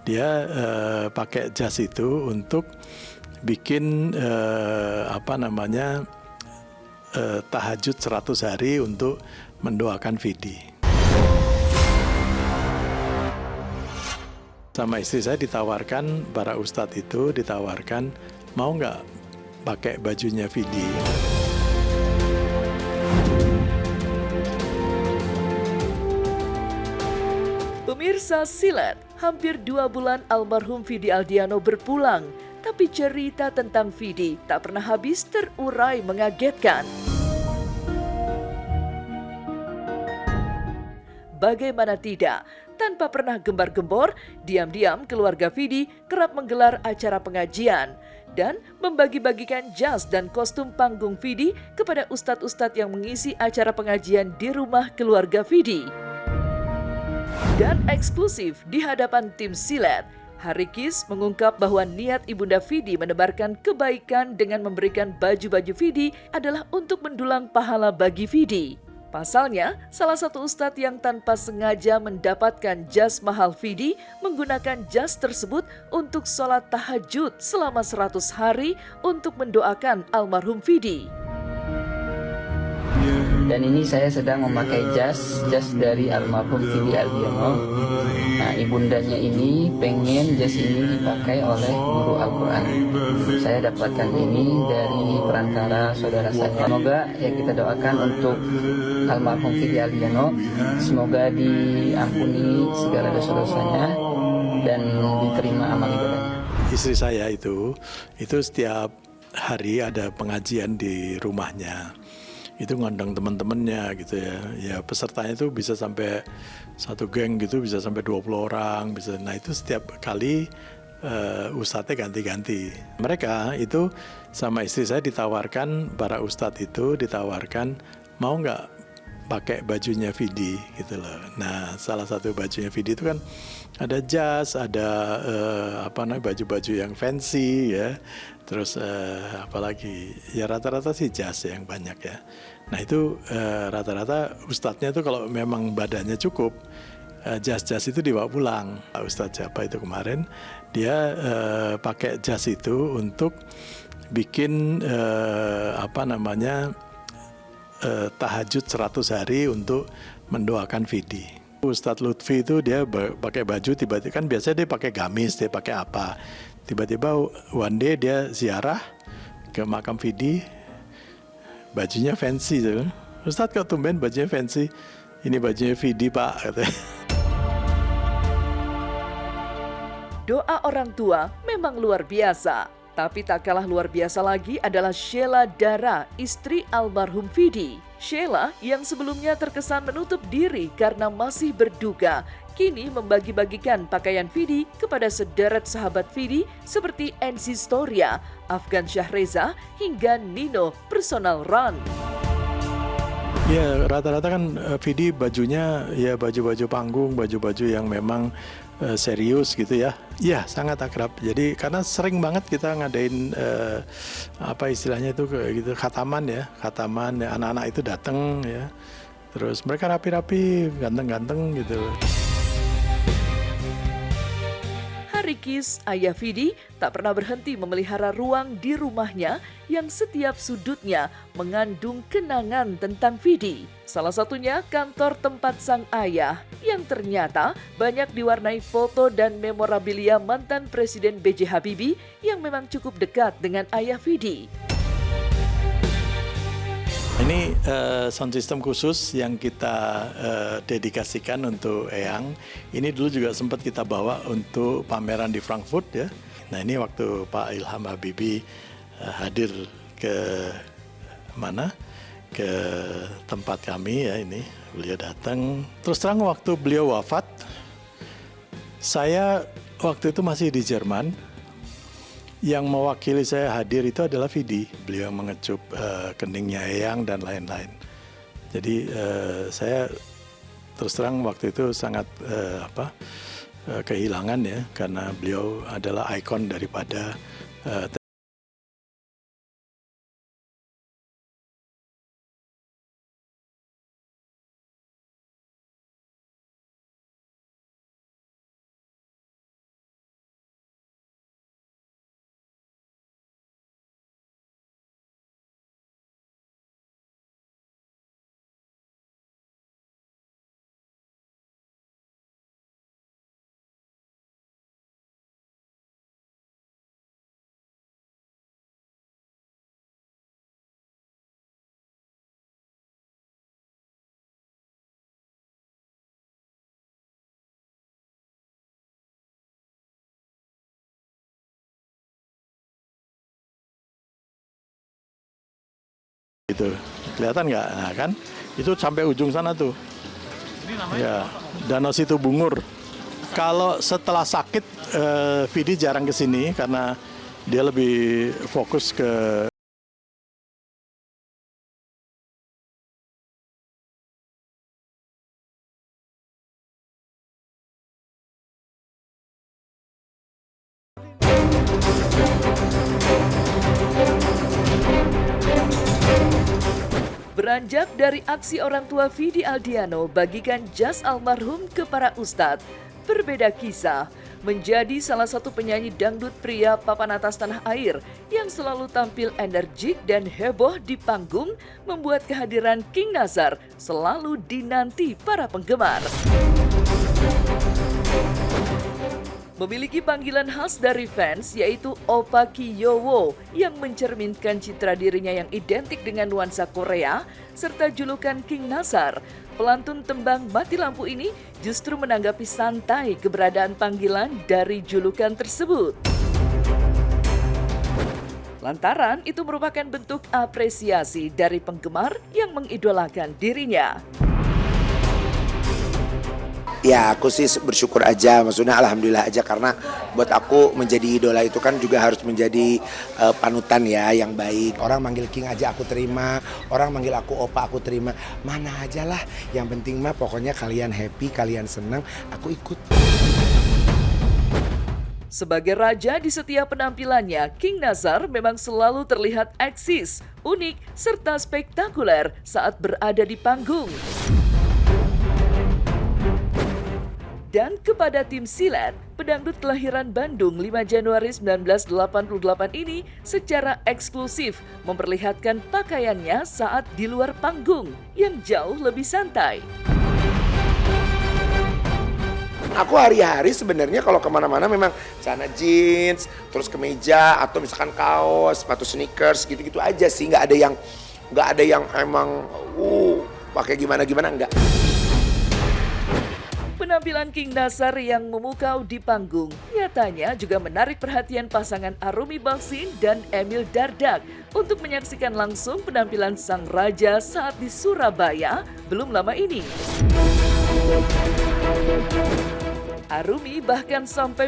dia pakai jas itu untuk bikin tahajud 100 hari untuk mendoakan Vidi. Sama istri saya ditawarkan, para ustadz itu ditawarkan, mau nggak pakai bajunya Vidi. Pemirsa Silet, hampir 2 bulan almarhum Vidi Aldiano berpulang, tapi cerita tentang Vidi tak pernah habis terurai mengagetkan. Bagaimana tidak, tanpa pernah gembar-gembor, diam-diam keluarga Vidi kerap menggelar acara pengajian dan membagi-bagikan jas dan kostum panggung Vidi kepada ustadz-ustadz yang mengisi acara pengajian di rumah keluarga Vidi. Dan eksklusif di hadapan tim Silet, Harikis mengungkap bahwa niat Ibunda Vidi menebarkan kebaikan dengan memberikan baju-baju Vidi adalah untuk mendulang pahala bagi Vidi. Pasalnya, salah satu ustadz yang tanpa sengaja mendapatkan jas mahal Vidi menggunakan jas tersebut untuk sholat tahajud selama 100 hari untuk mendoakan almarhum Vidi. Dan ini saya sedang memakai jas dari almarhum Vidi Aldiano. Nah, ibundanya ini pengen jas ini dipakai oleh guru Al-Quran. Saya dapatkan ini dari perantara saudara saya. Semoga ya kita doakan untuk almarhum Vidi Aldiano, semoga diampuni segala dosa-dosanya dan diterima amal ibadahnya. Istri saya itu setiap hari ada pengajian di rumahnya. Itu ngundang teman-temannya gitu ya. Ya pesertanya itu bisa sampai satu geng gitu, bisa sampai 20 orang, bisa. Nah itu setiap kali ustadznya ganti-ganti. Mereka itu sama istri saya ditawarkan, para ustadz itu ditawarkan, mau nggak pakai bajunya Vidi gitu loh. Nah salah satu bajunya Vidi itu kan ada jas, ada baju-baju yang fancy ya. Terus apalagi ya rata-rata sih jas yang banyak ya. Nah itu rata-rata ustadznya tuh kalau memang badannya cukup, jas-jas itu dibawa pulang. Ustadz siapa itu kemarin, dia pakai jas itu untuk bikin tahajud 100 hari untuk mendoakan Vidi. Ustadz Lutfi itu dia pakai baju, tiba-tiba kan biasanya dia pakai gamis, dia pakai apa. Tiba-tiba one day dia ziarah ke makam Vidi, bajunya fancy. Ustadz kok tumben bajunya fancy? Ini bajunya Vidi pak, katanya. Doa orang tua memang luar biasa, tapi tak kalah luar biasa lagi adalah Sheila Dara, istri almarhum Vidi. Sheila yang sebelumnya terkesan menutup diri karena masih berduka, kini membagi-bagikan pakaian Vidi kepada sederet sahabat Vidi seperti NC Storia, Afgan Syahreza, hingga Nino Personal Run. Ya rata-rata kan Vidi bajunya ya baju-baju panggung, baju-baju yang memang serius gitu ya. Ya sangat akrab. Jadi karena sering banget kita ngadain istilahnya itu gitu khataman ya, anak-anak itu datang ya. Terus mereka rapi-rapi, ganteng-ganteng gitu. Harikis, ayah Vidi, tak pernah berhenti memelihara ruang di rumahnya yang setiap sudutnya mengandung kenangan tentang Vidi. Salah satunya kantor tempat sang ayah yang ternyata banyak diwarnai foto dan memorabilia mantan Presiden B.J. Habibie yang memang cukup dekat dengan ayah Vidi. Ini sound system khusus yang kita dedikasikan untuk Eyang. Ini dulu juga sempat kita bawa untuk pameran di Frankfurt ya. Nah ini waktu Pak Ilham Habibie hadir ke tempat kami ya ini. Beliau datang. Terus terang waktu beliau wafat, saya waktu itu masih di Jerman. Yang mewakili saya hadir itu adalah Vidi. Beliau mengecup keningnya Eyang dan lain-lain. Jadi saya terus terang waktu itu sangat kehilangan ya, karena beliau adalah ikon daripada Itu kelihatan nggak? Nah kan, itu sampai ujung sana tuh. Ya, Danau Situbungur. Kalau setelah sakit, Vidi jarang ke sini karena dia lebih fokus ke Beranjak dari aksi orang tua Vidi Aldiano bagikan jas almarhum ke para ustadz, berbeda kisah menjadi salah satu penyanyi dangdut pria papan atas tanah air yang selalu tampil energik dan heboh di panggung, membuat kehadiran King Nazar selalu dinanti para penggemar. Memiliki panggilan khas dari fans yaitu Oppa Kiyowo yang mencerminkan citra dirinya yang identik dengan nuansa Korea serta julukan King Nazar. Pelantun tembang Mati Lampu ini justru menanggapi santai keberadaan panggilan dari julukan tersebut. Lantaran itu merupakan bentuk apresiasi dari penggemar yang mengidolakan dirinya. Ya aku sih bersyukur aja, maksudnya alhamdulillah aja karena buat aku menjadi idola itu kan juga harus menjadi panutan ya yang baik. Orang manggil King aja aku terima, orang manggil aku Oppa aku terima, mana aja lah. Yang penting mah pokoknya kalian happy, kalian senang, aku ikut. Sebagai raja di setiap penampilannya, King Nazar memang selalu terlihat eksis, unik, serta spektakuler saat berada di panggung. Dan kepada tim Silet, pedangdut kelahiran Bandung 5 Januari 1988 ini secara eksklusif memperlihatkan pakaiannya saat di luar panggung yang jauh lebih santai. Aku hari-hari sebenarnya kalau kemana-mana memang celana jeans, terus kemeja atau misalkan kaos, sepatu sneakers gitu-gitu aja sih, nggak ada yang emang pakai gimana-gimana, enggak. Penampilan King Nazar yang memukau di panggung nyatanya juga menarik perhatian pasangan Arumi Baksin dan Emil Dardak untuk menyaksikan langsung penampilan sang raja saat di Surabaya belum lama ini. Arumi bahkan sampai